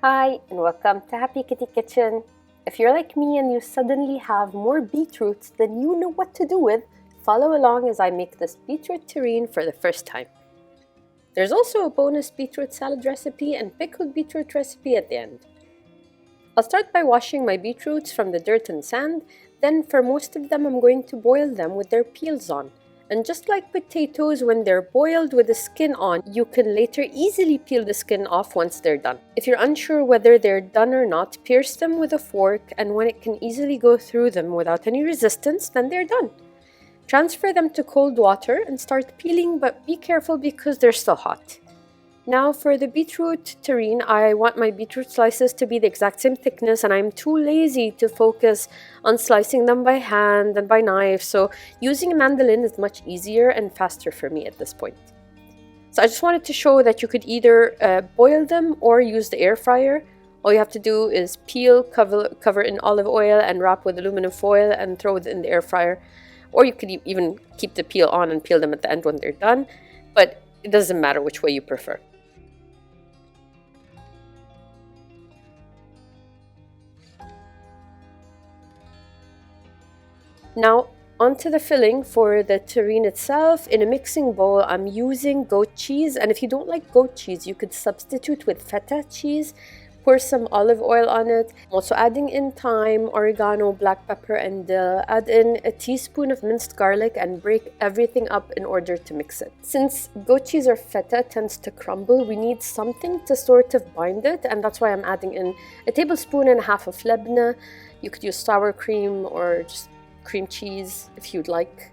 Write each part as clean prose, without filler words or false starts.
Hi and welcome to Happy Kitty Kitchen. If you're like me and you suddenly have more beetroots than you know what to do with, follow along as I make this beetroot terrine for the first time. There's also a bonus beetroot salad recipe and pickled beetroot recipe at the end. I'll start by washing my beetroots from the dirt and sand, then for most of them I'm going to boil them with their peels on. And just like potatoes, when they're boiled with the skin on, you can later easily peel the skin off once they're done. If you're unsure whether they're done or not, pierce them with a fork, and when it can easily go through them without any resistance, then they're done. Transfer them to cold water and start peeling, but be careful because they're still hot. Now for the beetroot terrine, I want my beetroot slices to be the exact same thickness, and I'm too lazy to focus on slicing them by hand and by knife, so using a mandolin is much easier and faster for me at this point. So I just wanted to show that you could either boil them or use the air fryer. All you have to do is peel, cover in olive oil and wrap with aluminum foil and throw it in the air fryer. Or you could even keep the peel on and peel them at the end when they're done, but it doesn't matter which way you prefer. Now onto the filling for the terrine itself. In a mixing bowl, I'm using goat cheese, and if you don't like goat cheese, you could substitute with feta cheese. Pour some olive oil on it. I'm also adding in thyme, oregano, black pepper, and dill. Add in a teaspoon of minced garlic and break everything up in order to mix it. Since goat cheese or feta tends to crumble, we need something to sort of bind it, and that's why I'm adding in a tablespoon and a half of labneh. You could use sour cream or just cream cheese if you'd like.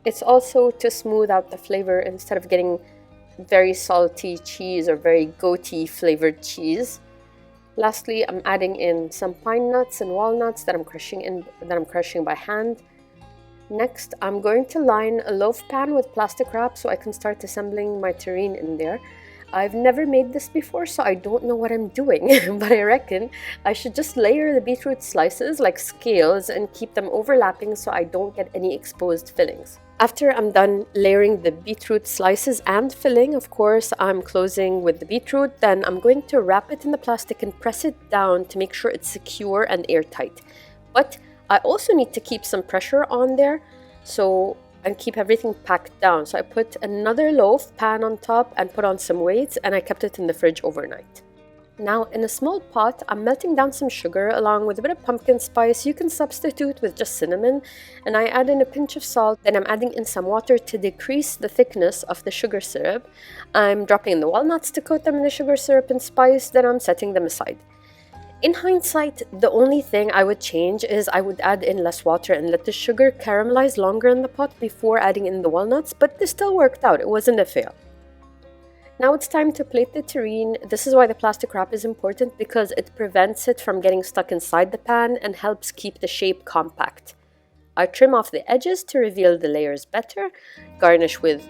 It's also to smooth out the flavor instead of getting very salty cheese or very goaty flavored cheese. Lastly, I'm adding in some pine nuts and walnuts that I'm crushing by hand. Next, I'm going to line a loaf pan with plastic wrap so I can start assembling my terrine in there. I've never made this before, so I don't know what I'm doing, but I reckon I should just layer the beetroot slices like scales and keep them overlapping so I don't get any exposed fillings. After I'm done layering the beetroot slices and filling, of course, I'm closing with the beetroot. Then I'm going to wrap it in the plastic and press it down to make sure it's secure and airtight. But I also need to keep some pressure on there and keep everything packed down. So I put another loaf pan on top and put on some weights, and I kept it in the fridge overnight. Now in a small pot, I'm melting down some sugar along with a bit of pumpkin spice. You can substitute with just cinnamon, and I add in a pinch of salt. Then I'm adding in some water to decrease the thickness of the sugar syrup. I'm dropping in the walnuts to coat them in the sugar syrup and spice, then I'm setting them aside. In hindsight, the only thing I would change is I would add in less water and let the sugar caramelize longer in the pot before adding in the walnuts, but this still worked out. It wasn't a fail. Now it's time to plate the terrine. This is why the plastic wrap is important, because it prevents it from getting stuck inside the pan and helps keep the shape compact. I trim off the edges to reveal the layers better, garnish with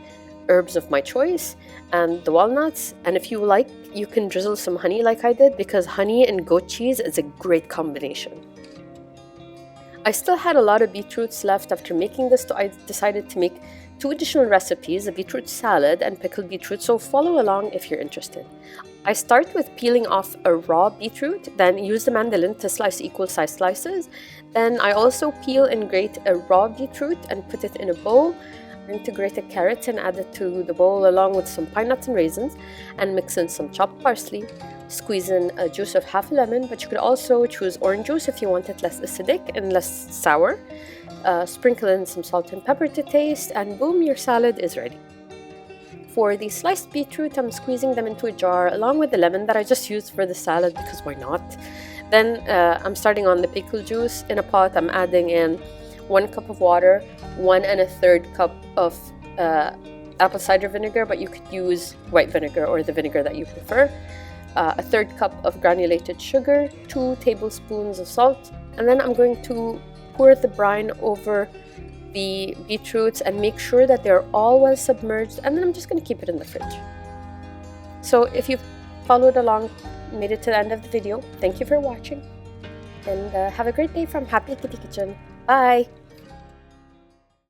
herbs of my choice and the walnuts, and if you like, you can drizzle some honey like I did, because honey and goat cheese is a great combination. I still had a lot of beetroots left after making this, so I decided to make 2 additional recipes, a beetroot salad and pickled beetroot, so follow along if you're interested. I start with peeling off a raw beetroot, then use the mandolin to slice equal size slices. Then I also peel and grate a raw beetroot and put it in a bowl. I'm going to grate a carrot and add it to the bowl along with some pine nuts and raisins, and mix in some chopped parsley. Squeeze in a juice of half a lemon, but you could also choose orange juice if you want it less acidic and less sour. Sprinkle in some salt and pepper to taste, and boom, your salad is ready. For the sliced beetroot, I'm squeezing them into a jar along with the lemon that I just used for the salad, because why not? Then I'm starting on the pickle juice. In a pot, I'm adding in 1 cup of water, 1 1/3 cup of apple cider vinegar, but you could use white vinegar or the vinegar that you prefer, 1/3 cup of granulated sugar, 2 tablespoons of salt, and then I'm going to pour the brine over the beetroots and make sure that they're all well submerged, and then I'm just going to keep it in the fridge. So if you've followed along, made it to the end of the video, thank you for watching, and have a great day from Happy Kitty Kitchen. Bye!